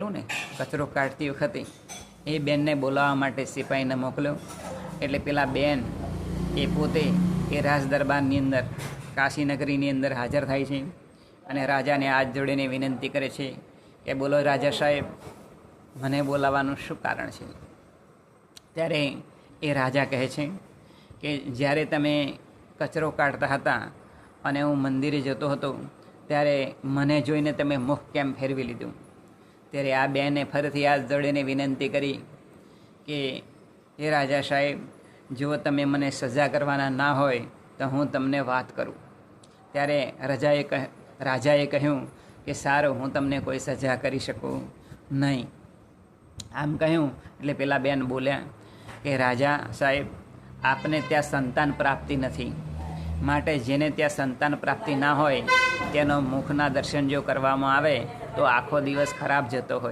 ને કચરો કાઢતી વખતે એ બેનને બોલાવવા માટે સિપાહીને મોકલ્યો. એટલે પેલા બેન એ પોતે એ રાજ દરબારની અંદર કાશીનગરીની અંદર હાજર થાય છે અને રાજાને હાથ જોડીને વિનંતી કરે છે કે બોલો રાજા સાહેબ, મને બોલાવવાનું શું કારણ છે? ત્યારે એ રાજા કહે છે કે જ્યારે તમે કચરો કાઢતા હતા અને હું મંદિરે જતો હતો ત્યારે મને જોઈને તમે મુખ કેમ ફેરવી લીધું? ત્યારે આ બેને ફરીથી હાથ જોડીને વિનંતી કરી કે એ રાજા સાહેબ, જો તમે મને સજા કરવાના ના હોય તો હું તમને વાત કરું. ત્યારે રાજાએ કહ્યું કે સારું, હું તમને કોઈ સજા કરી શકું નહીં. આમ કહ્યું એટલે પેલા બેન બોલ્યા કે રાજા સાહેબ, આપને ત્યાં સંતાન પ્રાપ્તિ નથી, માટે જેને ત્યાં સંતાન પ્રાપ્તિ ના હોય તેનો મુખના દર્શન જો કરવામાં આવે તો આખો દિવસ ખરાબ જતો હોય.